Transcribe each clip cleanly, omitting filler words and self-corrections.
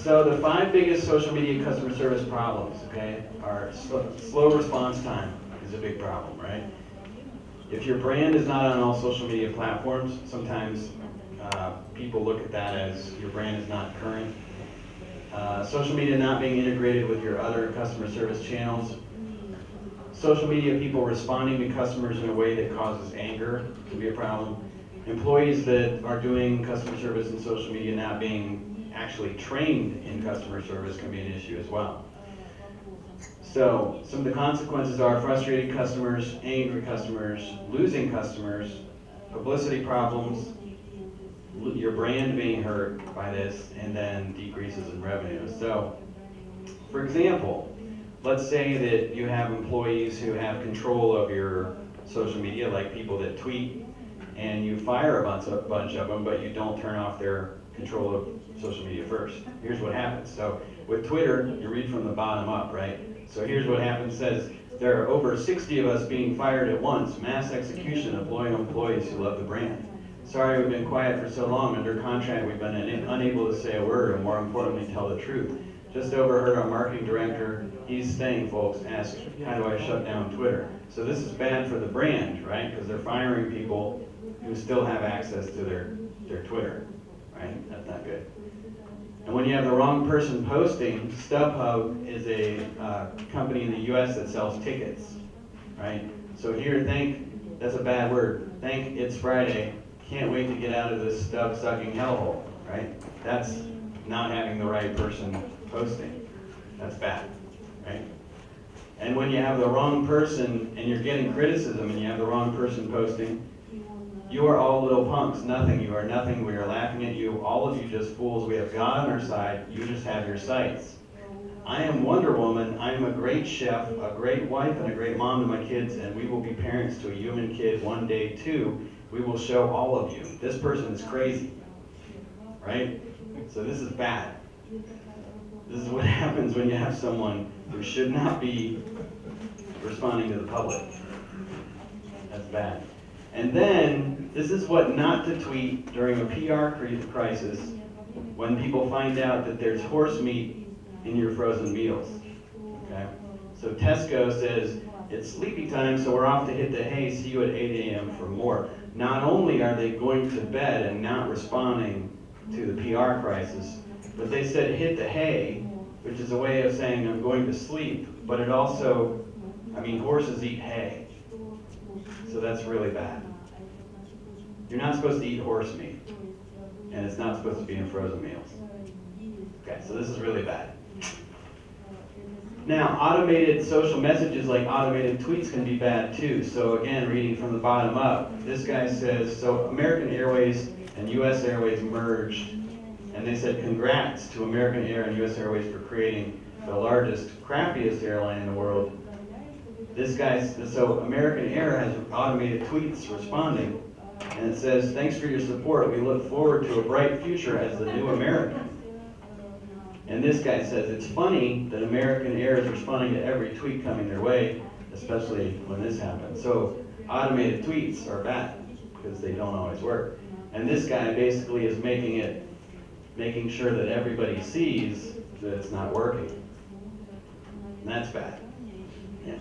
So the 5 biggest social media customer service problems, okay, are slow response time is a big problem, right? If your brand is not on all social media platforms, sometimes people look at that as your brand is not current. Social media not being integrated with your other customer service channels. Social media people responding to customers in a way that causes anger can be a problem. Employees that are doing customer service and social media not being actually trained in customer service can be an issue as well. So some of the consequences are frustrated customers, angry customers, losing customers, publicity problems, your brand being hurt by this, and then decreases in revenue. So, for example, let's say that you have employees who have control of your social media, like people that tweet, and you fire a bunch of them, but you don't turn off their control of social media first. Here's what happens. So with Twitter, you read from the bottom up, right? So here's what happens. It says, there are over 60 of us being fired at once, mass execution of loyal employees who love the brand. Sorry we've been quiet for so long. Under contract, we've been unable to say a word, or more importantly, tell the truth. Just overheard our marketing director, he's staying, folks, ask, how do I shut down Twitter? So this is bad for the brand, right? Because they're firing people who still have access to their Twitter, right? That's not good. And when you have the wrong person posting, StubHub is a company in the US that sells tickets, right? So here, that's a bad word. Thank it's Friday. Can't wait to get out of this stub-sucking hellhole, right? That's not having the right person posting. That's bad, right? And when you have the wrong person and you're getting criticism and you have the wrong person posting, you are all little punks, nothing. You are nothing. We are laughing at you. All of you just fools. We have God on our side. You just have your sights. I am Wonder Woman. I am a great chef, a great wife, and a great mom to my kids, and we will be parents to a human kid one day too. We will show all of you. This person is crazy, right? So this is bad. This is what happens when you have someone who should not be responding to the public. That's bad. And then, this is what not to tweet during a PR crisis when people find out that there's horse meat in your frozen meals. Okay? So Tesco says, it's sleepy time, so we're off to hit the hay. See you at 8 a.m. for more. Not only are they going to bed and not responding to the PR crisis, but they said hit the hay, which is a way of saying I'm going to sleep, but it also, horses eat hay. So that's really bad. You're not supposed to eat horse meat, and it's not supposed to be in frozen meals. Okay, so this is really bad. Now, automated social messages like automated tweets can be bad too. So again, reading from the bottom up, this guy says, so American Airways and US Airways merged, and they said congrats to American Air and US Airways for creating the largest, crappiest airline in the world. So American Air has automated tweets responding, and it says, thanks for your support. We look forward to a bright future as the new American. And this guy says, it's funny that American Air is responding to every tweet coming their way, especially when this happens. So automated tweets are bad because they don't always work. And this guy basically is making sure that everybody sees that it's not working. And that's bad. Yeah.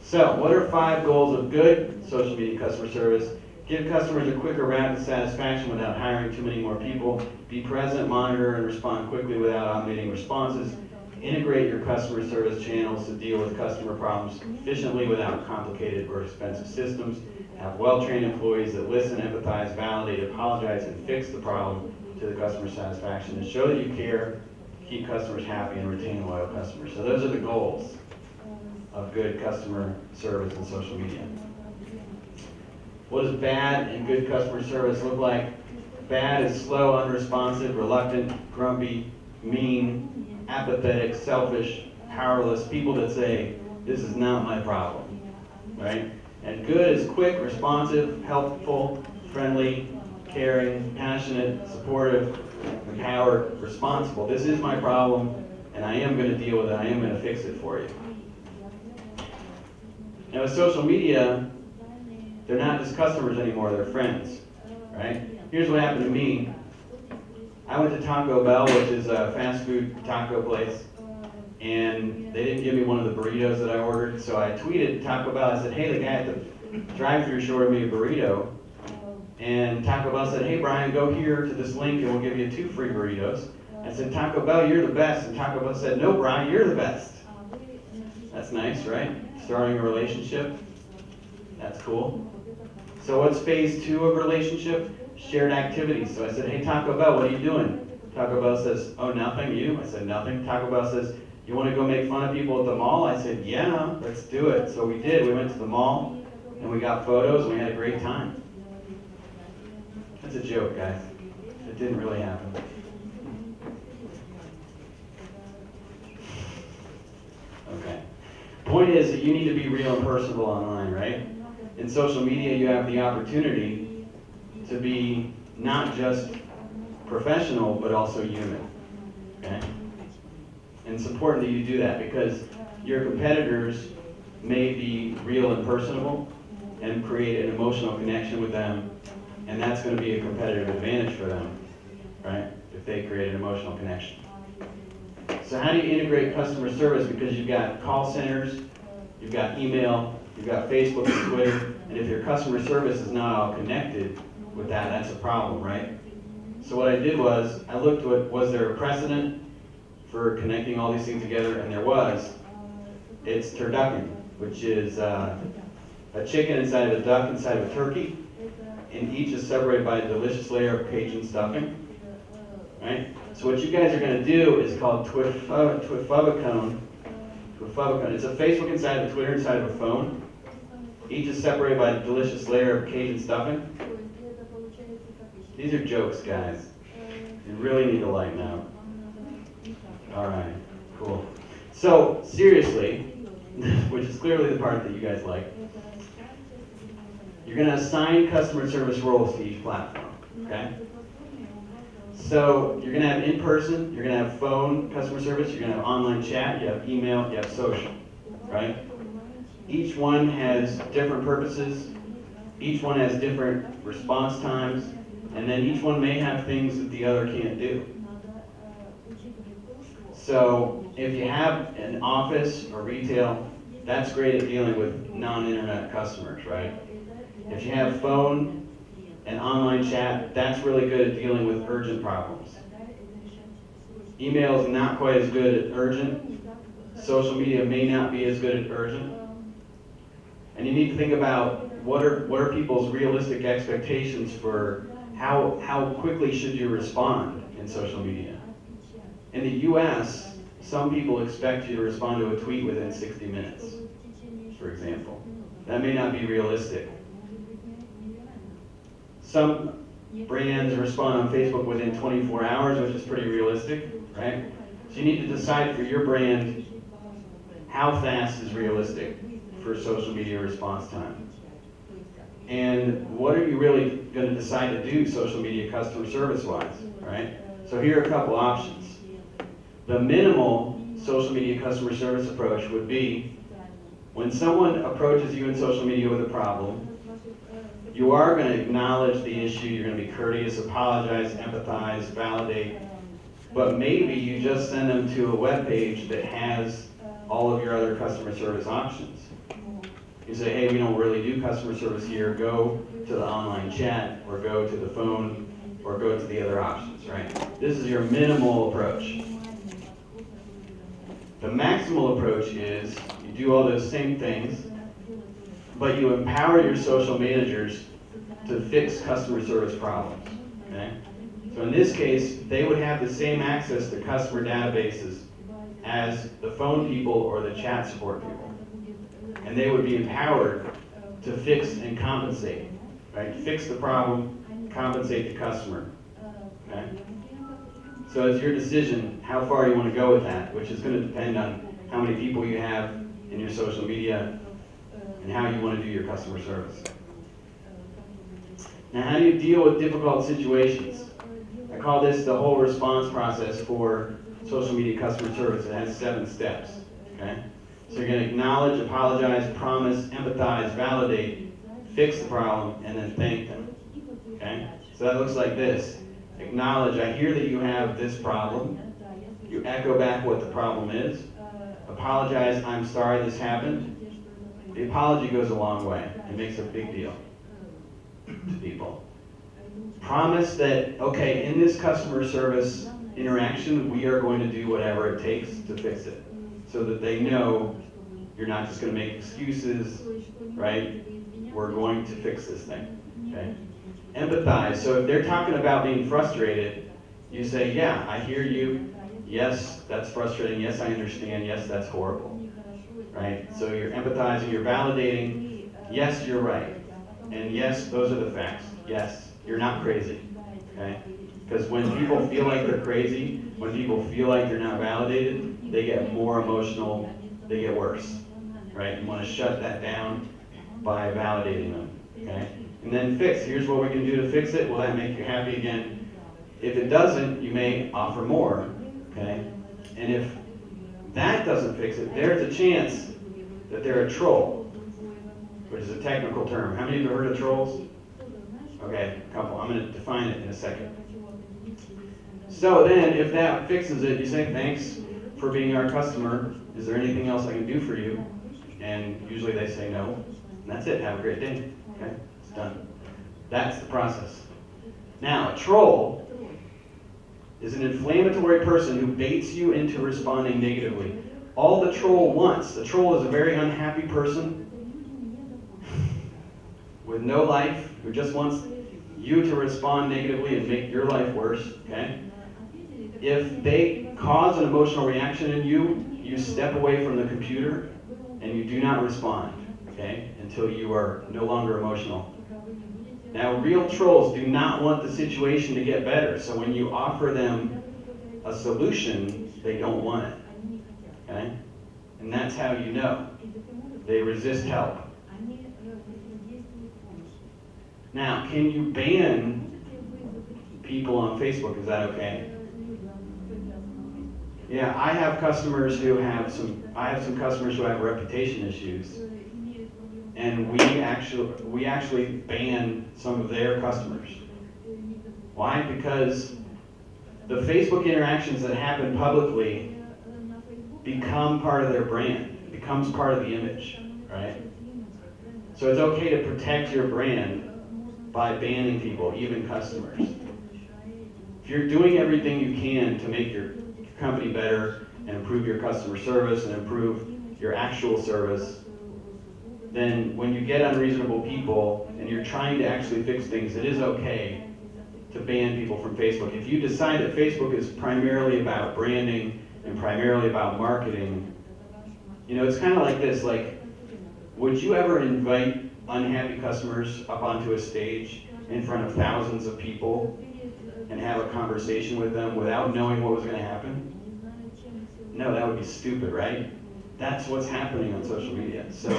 So what are 5 goals of good social media customer service? Give customers a quicker route to satisfaction without hiring too many more people. Be present, monitor, and respond quickly without automating responses. Integrate your customer service channels to deal with customer problems efficiently without complicated or expensive systems. Have well-trained employees that listen, empathize, validate, apologize, and fix the problem to the customer satisfaction. And show that you care, keep customers happy, and retain loyal customers. So those are the goals of good customer service and social media. What does bad and good customer service look like? Bad is slow, unresponsive, reluctant, grumpy, mean, apathetic, selfish, powerless. People that say, this is not my problem, right? And good is quick, responsive, helpful, friendly, caring, passionate, supportive, empowered, responsible. This is my problem, and I am going to deal with it. I am going to fix it for you. Now with social media, they're not just customers anymore, they're friends, right? Here's what happened to me. I went to Taco Bell, which is a fast food taco place, and they didn't give me one of the burritos that I ordered, so I tweeted Taco Bell. I said, hey, the guy at the drive-thru ordered me a burrito, and Taco Bell said, hey, Brian, go here to this link and we'll give you 2 free burritos. I said, Taco Bell, you're the best, and Taco Bell said, no, Brian, you're the best. That's nice, right? Starting a relationship. That's cool. So what's phase 2 of relationship? Shared activities. So I said, hey, Taco Bell, what are you doing? Taco Bell says, oh, nothing. You? I said, nothing. Taco Bell says, you want to go make fun of people at the mall? I said, yeah, let's do it. So we did. We went to the mall, and we got photos, and we had a great time. That's a joke, guys. It didn't really happen. Okay. Point is that you need to be real and personable online, right? In social media, you have the opportunity to be not just professional, but also human, okay? And it's important that you do that because your competitors may be real and personable and create an emotional connection with them, and that's going to be a competitive advantage for them, right? If they create an emotional connection. So how do you integrate customer service? Because you've got call centers, you've got email, you've got Facebook and Twitter, and if your customer service is not all connected with that, that's a problem, right? So what I did was, I looked at, was there a precedent for connecting all these things together? And there was. It's turducken, which is a chicken inside of a duck inside of a turkey, and each is separated by a delicious layer of Cajun stuffing, right? So what you guys are going to do is called Twifubicone. It's a Facebook inside of a Twitter inside of a phone. Each is separated by a delicious layer of Cajun stuffing. These are jokes, guys. You really need to lighten up. All right, cool. So, seriously, which is clearly the part that you guys like, you're going to assign customer service roles to each platform, okay? So, you're going to have in-person, you're going to have phone customer service, you're going to have online chat, you have email, you have social, right? Each one has different purposes, each one has different response times, and then each one may have things that the other can't do. So if you have an office or retail, that's great at dealing with non-internet customers, right? If you have phone and online chat, that's really good at dealing with urgent problems. Email is not quite as good at urgent. Social media may not be as good at urgent. And you need to think about what are people's realistic expectations for how quickly should you respond in social media. In the US, some people expect you to respond to a tweet within 60 minutes, for example. That may not be realistic. Some brands respond on Facebook within 24 hours, which is pretty realistic, right? So you need to decide for your brand how fast is realistic for social media response time. And what are you really going to decide to do social media customer service-wise, right? So here are a couple options. The minimal social media customer service approach would be when someone approaches you in social media with a problem, you are going to acknowledge the issue, you're going to be courteous, apologize, empathize, validate, but maybe you just send them to a web page that has all of your other customer service options. You say, hey, we don't really do customer service here, go to the online chat, or go to the phone, or go to the other options, right? This is your minimal approach. The maximal approach is you do all those same things, but you empower your social managers to fix customer service problems, okay? So in this case, they would have the same access to customer databases as the phone people or the chat support people. And they would be empowered to fix and compensate, right? Fix the problem, compensate the customer, okay? So it's your decision how far you want to go with that, which is going to depend on how many people you have in your social media and how you want to do your customer service. Now, how do you deal with difficult situations? I call this the whole response process for social media customer service. It has 7 steps, okay? So you're going to acknowledge, apologize, promise, empathize, validate, fix the problem, and then thank them, okay? So that looks like this. acknowledge, I hear that you have this problem. You echo back what the problem is. Apologize, I'm sorry this happened. The apology goes a long way. It makes a big deal to people. Promise that, okay, in this customer service interaction, we are going to do whatever it takes to fix it. So that they know you're not just going to make excuses, right? We're going to fix this thing, okay? Empathize. So if they're talking about being frustrated, you say, yeah, I hear you. Yes, that's frustrating. Yes, I understand. Yes, that's horrible, right? So you're empathizing, you're validating. Yes, you're right. And yes, those are the facts. Yes, you're not crazy, okay? Because when people feel like they're crazy, when people feel like they're not validated, they get more emotional, they get worse, right? You want to shut that down by validating them, okay? And then fix. Here's what we can do to fix it. Will that make you happy again? If it doesn't, you may offer more, okay? And if that doesn't fix it, there's a chance that they're a troll, which is a technical term. How many of you have heard of trolls? Okay, a couple. I'm going to define it in a second. So then, if that fixes it, you say, thanks for being our customer. Is there anything else I can do for you? And usually they say no. And that's it. Have a great day. Okay, it's done. That's the process. Now, a troll is an inflammatory person who baits you into responding negatively. All the troll wants, the troll is a very unhappy person with no life, who just wants you to respond negatively and make your life worse, okay? If they cause an emotional reaction in you, you step away from the computer and you do not respond, okay, until you are no longer emotional. Now, real trolls do not want the situation to get better, so when you offer them a solution, they don't want it, okay? And that's how you know. They resist help. Now, can you ban people on Facebook? Is that okay? Yeah, I have customers who have some customers who have reputation issues, and we actually ban some of their customers. Why? Because the Facebook interactions that happen publicly become part of their brand. It becomes part of the image, right? So it's okay to protect your brand by banning people, even customers. If you're doing everything you can to make your company better and improve your customer service and improve your actual service, then when you get unreasonable people and you're trying to actually fix things, it is okay to ban people from Facebook. If you decide that Facebook is primarily about branding and primarily about marketing, you know, it's kind of like this, like, would you ever invite unhappy customers up onto a stage in front of thousands of people and have a conversation with them without knowing what was going to happen? No, that would be stupid, right? That's what's happening on social media. So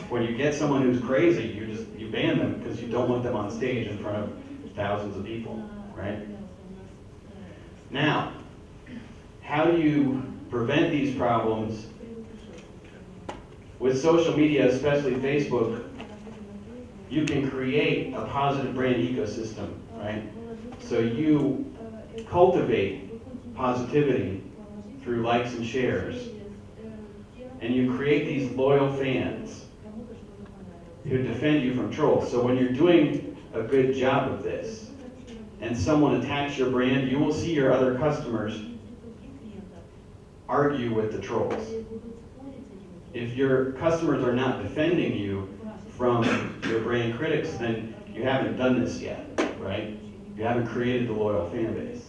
when you get someone who's crazy, you ban them because you don't want them on stage in front of thousands of people, right? Now, how do you prevent these problems? With social media, especially Facebook, you can create a positive brand ecosystem, right? So you cultivate positivity through likes and shares, and you create these loyal fans who defend you from trolls. So when you're doing a good job of this, and someone attacks your brand, you will see your other customers argue with the trolls. If your customers are not defending you from your brand critics, then you haven't done this yet, right? You haven't created the loyal fan base.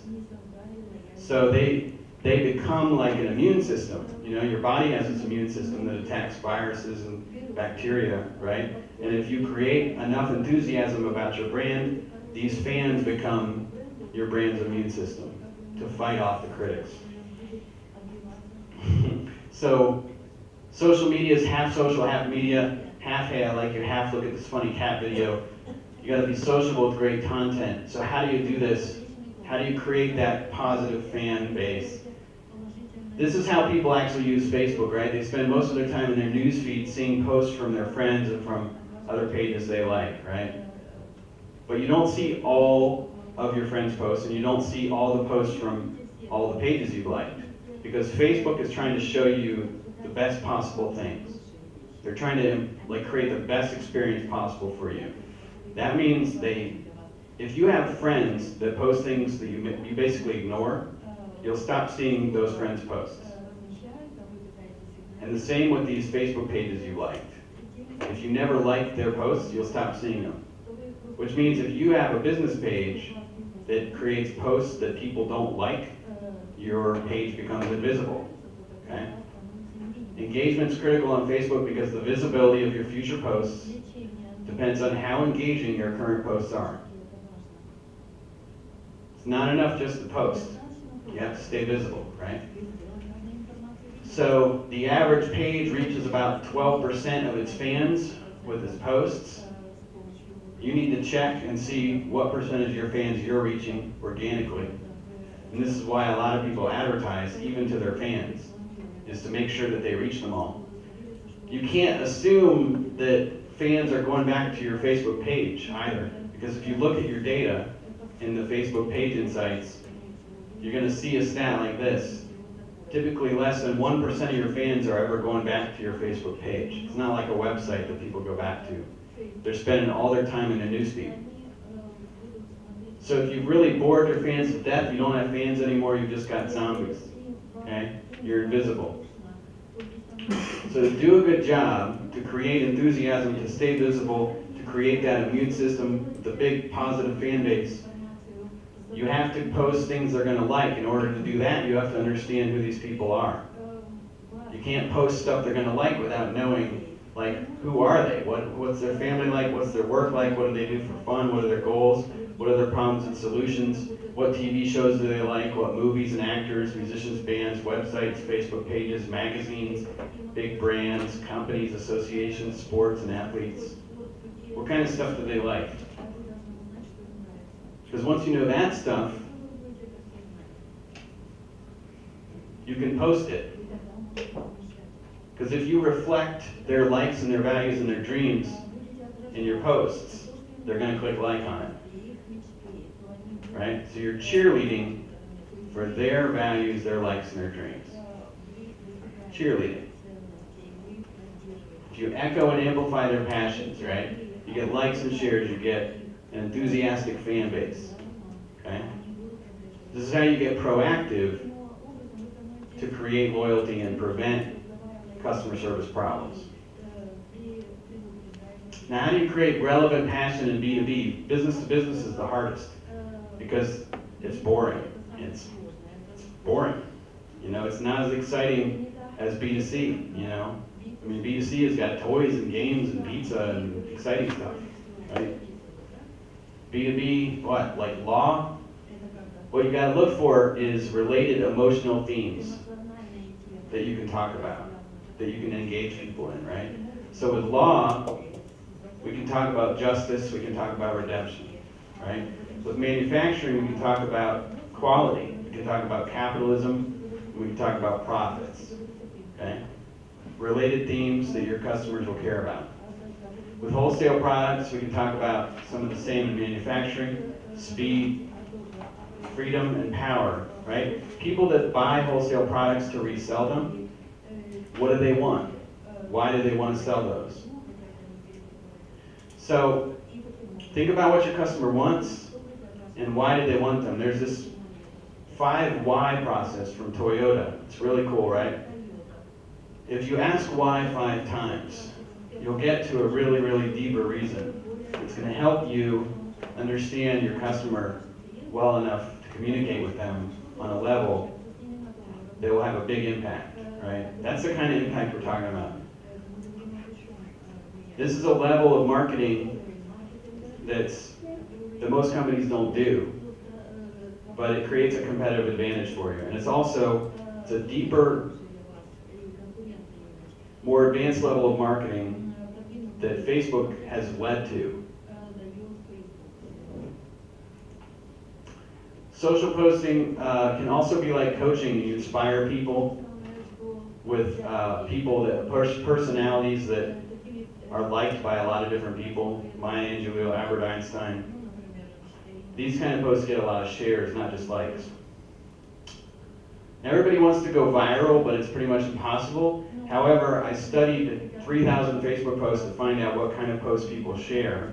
So they become like an immune system. You know, your body has its immune system that attacks viruses and bacteria, right? And if you create enough enthusiasm about your brand, these fans become your brand's immune system to fight off the critics. So social media is half social, half media, half hey, I like you, half look at this funny cat video. You gotta be sociable with great content. So how do you do this? How do you create that positive fan base? This is how people actually use Facebook, right? They spend most of their time in their news feed seeing posts from their friends and from other pages they like, right? But you don't see all of your friends' posts, and you don't see all the posts from all the pages you've liked. Because Facebook is trying to show you the best possible things. They're trying to create the best experience possible for you. That means if you have friends that post things that you basically ignore, you'll stop seeing those friends' posts. And the same with these Facebook pages you liked. If you never like their posts, you'll stop seeing them. Which means if you have a business page that creates posts that people don't like, your page becomes invisible. Okay? Engagement's critical on Facebook because the visibility of your future posts depends on how engaging your current posts are. It's not enough just to post. You have to stay visible, right? So the average page reaches about 12% of its fans with its posts. You need to check and see what percentage of your fans you're reaching organically. And this is why a lot of people advertise, even to their fans, is to make sure that they reach them all. You can't assume that fans are going back to your Facebook page either, because if you look at your data in the Facebook page insights, you're going to see a stat like this. Typically less than 1% of your fans are ever going back to your Facebook page. It's not like a website that people go back to. They're spending all their time in a newsfeed. So if you've really bored your fans to death, you don't have fans anymore, you've just got zombies. Okay? You're invisible. So to do a good job, to create enthusiasm, to stay visible, to create that immune system, the big positive fan base, you have to post things they're going to like. In order to do that, you have to understand who these people are. You can't post stuff they're going to like without knowing, who are they? What's their family like? What's their work like? What do they do for fun? What are their goals? What are their problems and solutions? What TV shows do they like? What movies and actors, musicians, bands, websites, Facebook pages, magazines, big brands, companies, associations, sports, and athletes? What kind of stuff do they like? Because once you know that stuff, you can post it. Because if you reflect their likes and their values and their dreams in your posts, they're going to click like on it. Right? So you're cheerleading for their values, their likes, and their dreams. Cheerleading. If you echo and amplify their passions, right? You get likes and shares, you get an enthusiastic fan base. Okay? This is how you get proactive to create loyalty and prevent customer service problems. Now, how do you create relevant passion in B2B? Business to business is the hardest because it's boring. It's boring. It's not as exciting as B2C, B2C has got toys and games and pizza and exciting stuff, right? B2B, what? Like law? What you got to look for is related emotional themes that you can talk about, that you can engage people in, right? So with law, we can talk about justice, we can talk about redemption, right? With manufacturing, we can talk about quality, we can talk about capitalism, we can talk about profits, okay? Related themes that your customers will care about. With wholesale products, we can talk about some of the same in manufacturing: speed, freedom, and power, right? People that buy wholesale products to resell them, what do they want? Why do they want to sell those? So think about what your customer wants and why do they want them. There's this 5 why process from Toyota. It's really cool, right? If you ask why 5 times, you'll get to a really, really deeper reason. It's going to help you understand your customer well enough to communicate with them on a level that will have a big impact, right? That's the kind of impact we're talking about. This is a level of marketing that most companies don't do, but it creates a competitive advantage for you. And it's a deeper, more advanced level of marketing that Facebook has led to. Social posting can also be like coaching. You inspire people with personalities that are liked by a lot of different people. Maya Angelou, Albert Einstein. These kind of posts get a lot of shares, not just likes. Now, everybody wants to go viral, but it's pretty much impossible. However, I studied 3,000 Facebook posts to find out what kind of posts people share.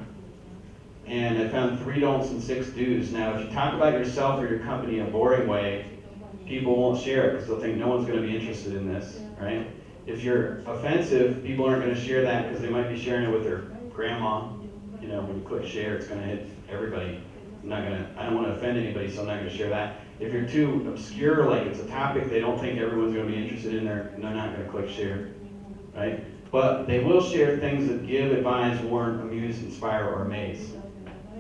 And I found 3 don'ts and 6 do's. Now, if you talk about yourself or your company in a boring way, people won't share it because they'll think no one's going to be interested in this, right? If you're offensive, people aren't going to share that because they might be sharing it with their grandma. You know, when you click share, it's going to hit everybody. I don't want to offend anybody, so I'm not going to share that. If you're too obscure, like it's a topic they don't think everyone's going to be interested in, they're not going to click share, right? But they will share things that give, advise, warn, amuse, inspire, or amaze.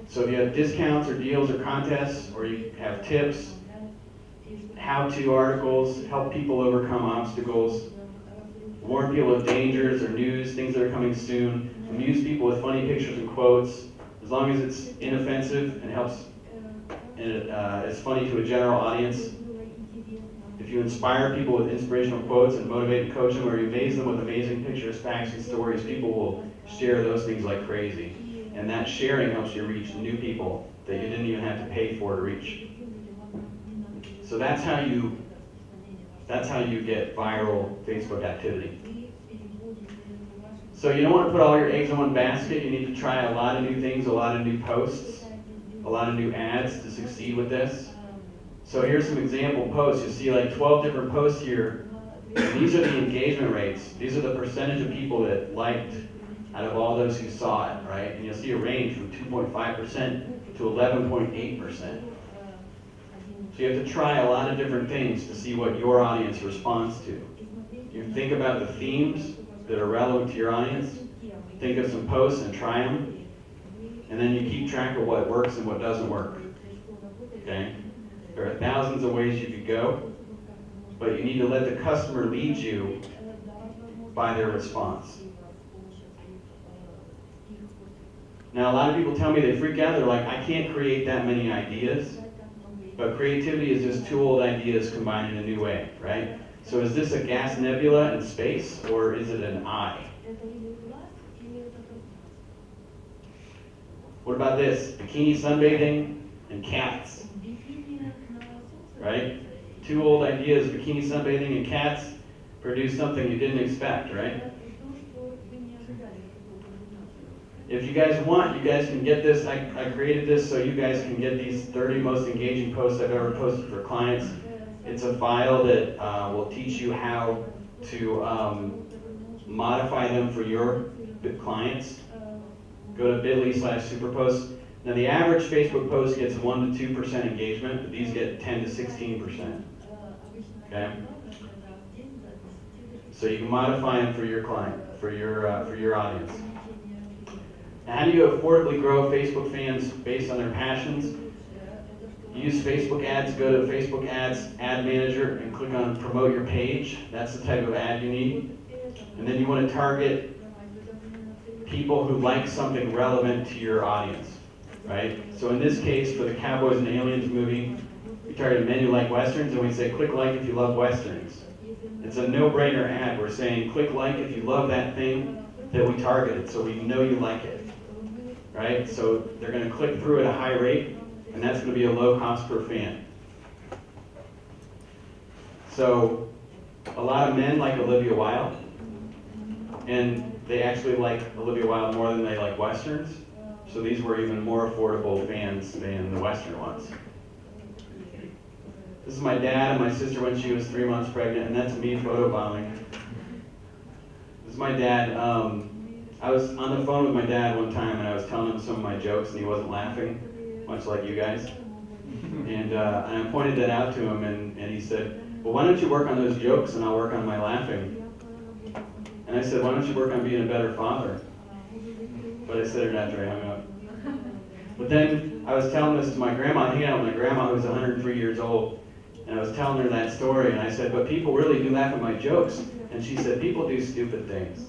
So if you have discounts or deals or contests, or you have tips, how-to articles, help people overcome obstacles, warn people of dangers or news, things that are coming soon, amuse people with funny pictures and quotes, as long as it's inoffensive and helps, and it's funny to a general audience. If you inspire people with inspirational quotes and motivate and coach them, or you amaze them with amazing pictures, facts, and stories, people will share those things like crazy. And that sharing helps you reach new people that you didn't even have to pay for to reach. So that's how you get viral Facebook activity. So you don't want to put all your eggs in one basket. You need to try a lot of new things, a lot of new posts, a lot of new ads to succeed with this. So here's some example posts. You see like 12 different posts here. And these are the engagement rates. These are the percentage of people that liked out of all those who saw it, right? And you'll see a range from 2.5% to 11.8%. So you have to try a lot of different things to see what your audience responds to. You think about the themes that are relevant to your audience, think of some posts and try them, and then you keep track of what works and what doesn't work. Okay? There are thousands of ways you could go, but you need to let the customer lead you by their response. Now, a lot of people tell me they freak out. They're like, I can't create that many ideas. But creativity is just 2 old ideas combined in a new way, right? So is this a gas nebula in space, or is it an eye? What about this? Bikini sunbathing and cats, right? 2 old ideas, bikini sunbathing and cats, produce something you didn't expect, right? If you guys want, you guys can get this. I created this so you guys can get these 30 most engaging posts I've ever posted for clients. It's a file that will teach you how to modify them for your clients. Go to bit.ly/superpost. Now the average Facebook post gets 1 to 2% engagement, but these get 10 to 16%. Okay? So you can modify them for your client, for your audience. Now, how do you affordably grow Facebook fans based on their passions? Use Facebook ads. Go to Facebook ads, ad manager, and click on promote your page. That's the type of ad you need. And then you want to target people who like something relevant to your audience, right? So in this case, for the Cowboys and Aliens movie, we target men who like Westerns, and we say click like if you love Westerns. It's a no-brainer ad. We're saying click like if you love that thing that we targeted, so we know you like it, right? So they're going to click through at a high rate, and that's going to be a low cost per fan. So a lot of men like Olivia Wilde, and they actually like Olivia Wilde more than they like Westerns. So these were even more affordable fans than the Western ones. This is my dad and my sister when she was 3 months pregnant, and that's me photobombing. This is my dad. I was on the phone with my dad one time, and I was telling him some of my jokes, and he wasn't laughing, much like you guys. And I pointed that out to him, and he said, well, why don't you work on those jokes, and I'll work on my laughing. And I said, why don't you work on being a better father? But I said it after I hung up. But then I was telling this to my grandma, hanging out with my grandma who's 103 years old, and I was telling her that story, and I said, but people really do laugh at my jokes. And she said, people do stupid things.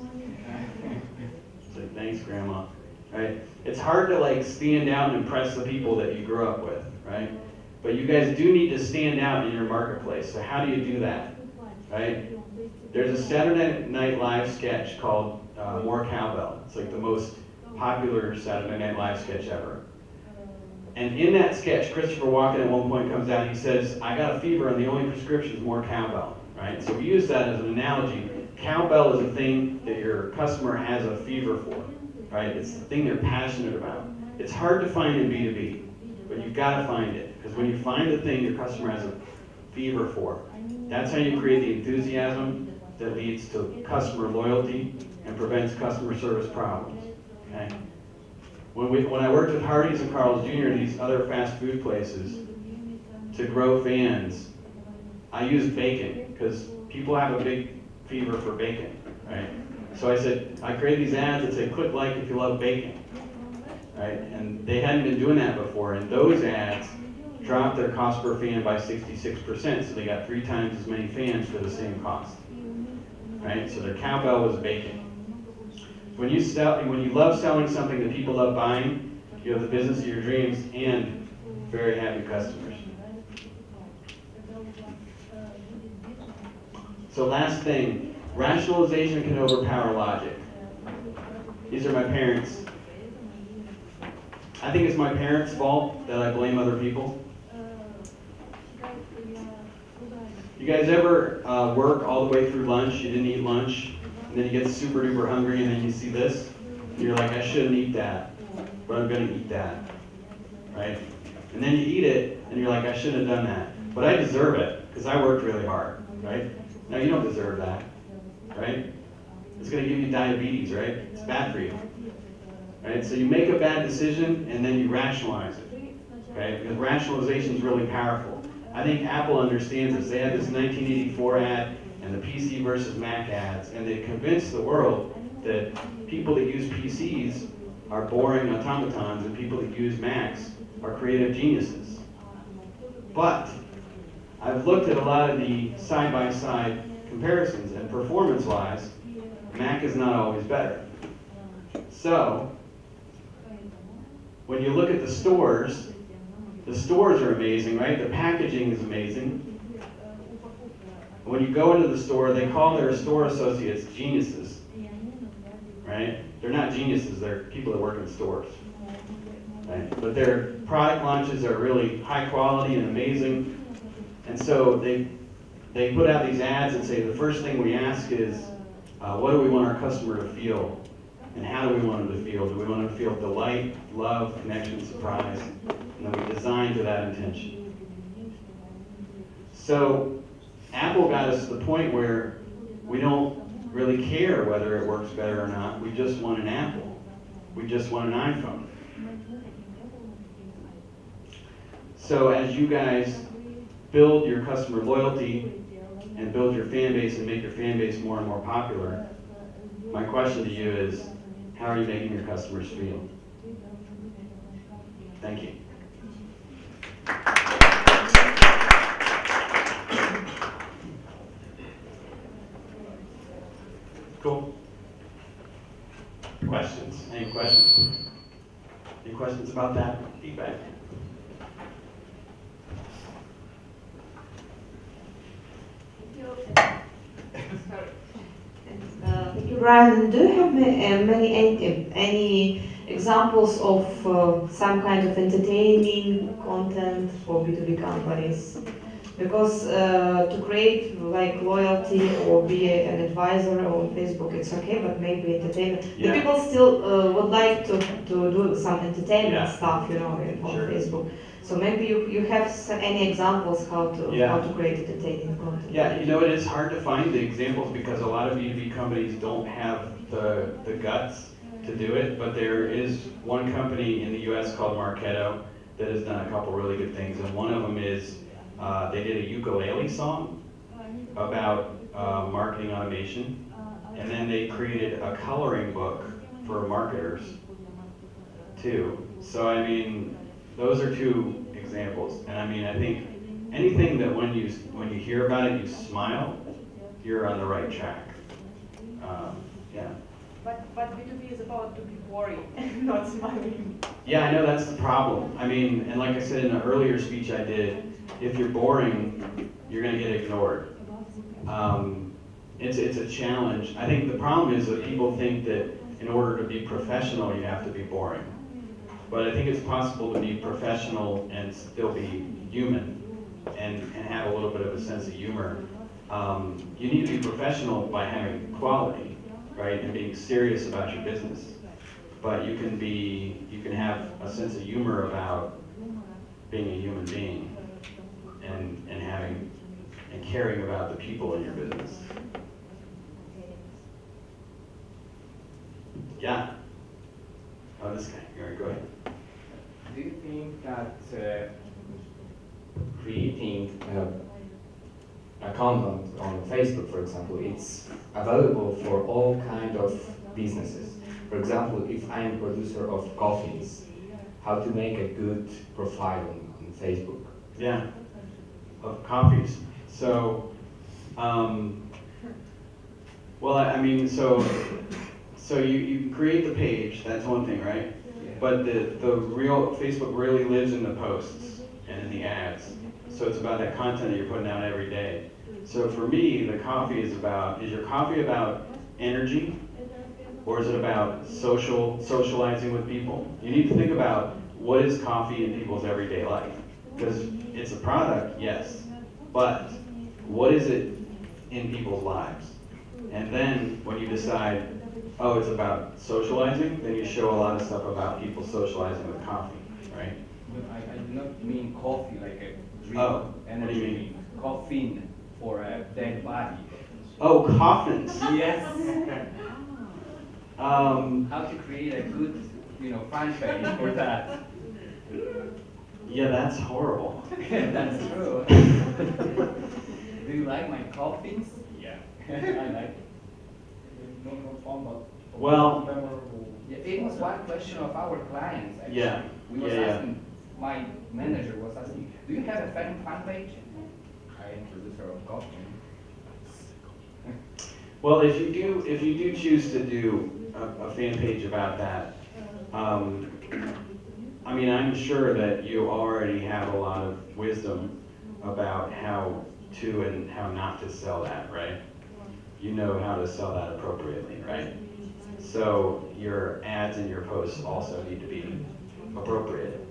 I said, thanks, Grandma. Right? It's hard to like stand out and impress the people that you grew up with, right? But you guys do need to stand out in your marketplace. So how do you do that, right? There's a Saturday Night Live sketch called More Cowbell. It's like the most popular Saturday Night Live sketch ever. And in that sketch, Christopher Walken at one point comes out and he says, I got a fever and the only prescription is more cowbell, right? So we use that as an analogy. Cowbell is a thing that your customer has a fever for, right? It's the thing they're passionate about. It's hard to find in B2B, but you've got to find it. Because when you find the thing your customer has a fever for, that's how you create the enthusiasm that leads to customer loyalty and prevents customer service problems, okay? When I worked with Hardee's and Carl's Jr., these other fast food places, to grow fans, I used bacon, because people have a big fever for bacon, right? So I said, I created these ads that say, click like if you love bacon, right? And they hadn't been doing that before, and those ads dropped their cost per fan by 66%, so they got 3 times as many fans for the same cost, right? So their cowbell was bacon. When you love selling something that people love buying, you have the business of your dreams and very happy customers. So last thing, rationalization can overpower logic. These are my parents. I think it's my parents' fault that I blame other people. You guys ever work all the way through lunch, you didn't eat lunch, and then you get super duper hungry and then you see this, and you're like, I shouldn't eat that, but I'm gonna eat that, right? And then you eat it, and you're like, I shouldn't have done that, but I deserve it, because I worked really hard, right? No, you don't deserve that, right? It's gonna give you diabetes, right? It's bad for you, right? So you make a bad decision, and then you rationalize it, okay? Because rationalization is really powerful. I think Apple understands this. They had this 1984 ad, and the PC versus Mac ads, and they convinced the world that people that use PCs are boring automatons and people that use Macs are creative geniuses. But I've looked at a lot of the side-by-side comparisons, and performance-wise, Mac is not always better. So, when you look at the stores are amazing, right? The packaging is amazing. When you go into the store, they call their store associates geniuses, right? They're not geniuses, they're people that work in stores, right? But their product launches are really high quality and amazing. And so they put out these ads that say the first thing we ask is, what do we want our customer to feel? And how do we want them to feel? Do we want them to feel delight, love, connection, surprise? And then we design to that intention. So Apple got us to the point where we don't really care whether it works better or not. We just want an Apple. We just want an iPhone. So as you guys build your customer loyalty and build your fan base and make your fan base more and more popular, my question to you is, how are you making your customers feel? Thank you. Cool. Questions? Any questions? Any questions about that feedback? Thank you, Brian. Do you have any examples of some kind of entertaining content for B2B companies? Because to create like loyalty or be an advisor on Facebook, it's okay, but maybe entertainment. Yeah. The people still would like to do some entertainment Yeah. stuff, on Sure. Facebook. So maybe you have any examples how to create entertaining content. Yeah, it is hard to find the examples because a lot of B2B companies don't have the guts to do it, but there is one company in the US called Marketo that has done a couple really good things, and one of them is they did a ukulele song about marketing automation, and then they created a coloring book for marketers too. So I mean, those are two examples, and I mean, I think anything that when you hear about it, you smile, you're on the right track. Yeah. But B2B is about to be boring, not smiling. Yeah, I know that's the problem. I mean, and like I said in the earlier speech I did, if you're boring, you're going to get ignored. It's a challenge. I think the problem is that people think that in order to be professional, you have to be boring. But I think it's possible to be professional and still be human and have a little bit of a sense of humor. You need to be professional by having quality, right, and being serious about your business. But you can have a sense of humor about being a human being and having and caring about the people in your business. Yeah. Oh, this guy. All right, go ahead. Do you think that creating a content on Facebook, for example, it's available for all kind of businesses? For example, if I am a producer of coffees, how to make a good profile on Facebook? Yeah, of coffees. So, well, I mean, so you create the page. That's one thing, right? Yeah. But the real Facebook really lives in the posts and in the ads. So it's about that content that you're putting out every day. So for me, the coffee is your coffee about energy, or is it about socializing with people? You need to think about what is coffee in people's everyday life. Because it's a product, yes, but what is it in people's lives? And then when you decide, oh, it's about socializing, then you show a lot of stuff about people socializing with coffee, right? But I do not mean coffee like a drink, Oh, energy what do you mean? drink. Caffeine for a dead body. Oh, coffins. Yes. Um, How to create a good, fan page for that? yeah, that's horrible. That's true. Do you like my coffins? Yeah, I like it. Not fun, but Well, memorable. Yeah, it was one question of our clients. Actually. Yeah, We was yeah, yeah. asking. My manager was asking, "Do you have a fan page?" I am producer of coffee. well, if you do choose to do a fan page about that, I mean, I'm sure that you already have a lot of wisdom about how to and how not to sell that, right? You know how to sell that appropriately, right? So your ads and your posts also need to be appropriate.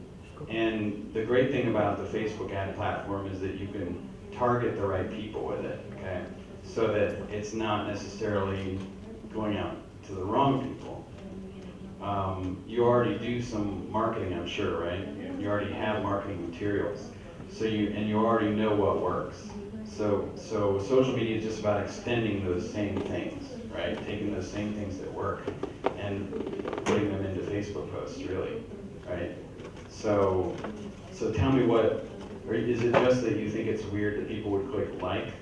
And the great thing about the Facebook ad platform is that you can target the right people with it, okay? So that it's not necessarily going out to the wrong people. You already do some marketing, I'm sure, right? You already have marketing materials. So you already know what works. So social media is just about extending those same things, right? Taking those same things that work and putting them into Facebook posts, really, right? So tell me or is it just that you think it's weird that people would click like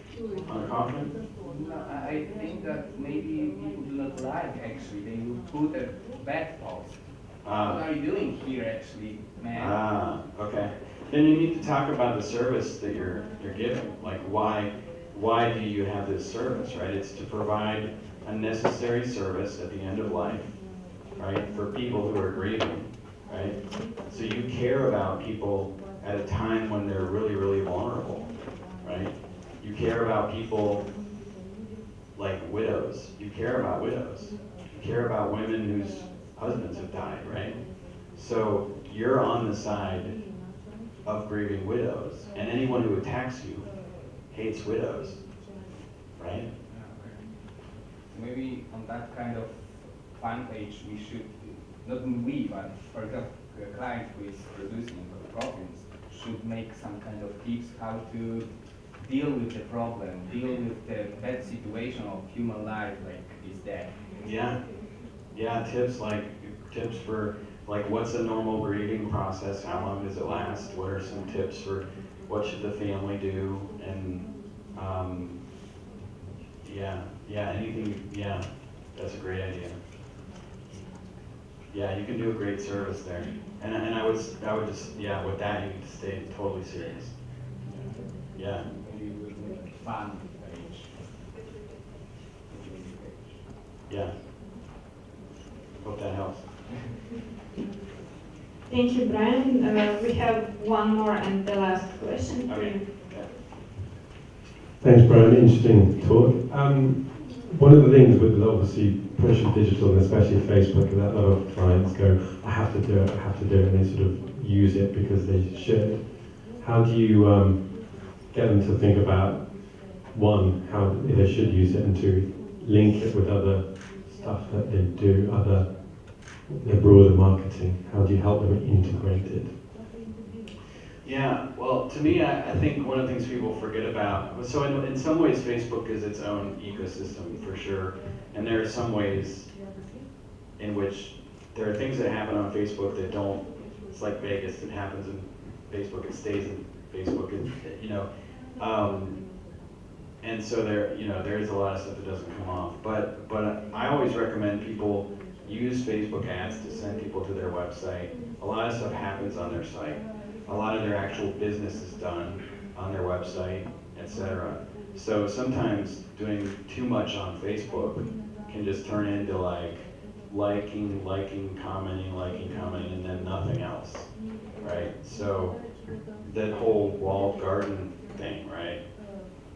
on a comment? No, I think that maybe people do not like actually. They will put a bad post. What are you doing here actually, man? Okay. Then you need to talk about the service that you're giving. Like why do you have this service, right? It's to provide a necessary service at the end of life, right? For people who are grieving, right? So you care about people at a time when they're really, really vulnerable, right? You care about people like widows. You care about widows. You care about women whose husbands have died, right? So you're on the side of grieving widows, and anyone who attacks you hates widows, right? Maybe on that kind of fan page we should, not we, but for example, the client who is producing the coffins should make some kind of tips how to deal with the problem, deal with the bad situation of human life like is death. Yeah, tips for like what's a normal grieving process, how long does it last, what are some tips for what should the family do, and anything, that's a great idea. Yeah, you can do a great service there. And I would just, with that you need to stay totally serious. Yeah. Maybe we will make a fan page. Yeah. Hope that helps. Thank you, Brian. We have one more and the last question for you. Okay. Thanks, Brian. Interesting talk. One of the things with obviously pushing digital, and especially Facebook, is that a lot of clients go, I have to do it, I have to do it, and they sort of use it because they should. How do you get them to think about, one, how they should use it, and two, link it with other stuff that they do, their broader marketing? How do you help them integrate it? Yeah, well, to me, I think one of the things people forget about, so in some ways Facebook is its own ecosystem for sure, and there are some ways in which there are things that happen on Facebook that don't, it's like Vegas, it happens in Facebook, it stays in Facebook, and so there is a lot of stuff that doesn't come off, but I always recommend people use Facebook ads to send people to their website. A lot of stuff happens on their site. A lot of their actual business is done on their website, etc. So sometimes doing too much on Facebook can just turn into like liking, commenting, and then nothing else, right? So that whole walled garden thing, right,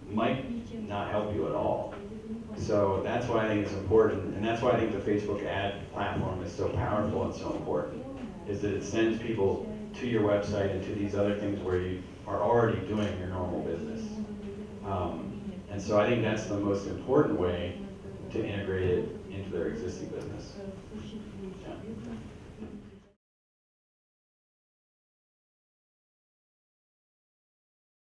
might not help you at all. So that's why I think it's important, and that's why I think the Facebook ad platform is so powerful and so important, is that it sends people to your website and to these other things where you are already doing your normal business. And so I think that's the most important way to integrate it into their existing business. Yeah.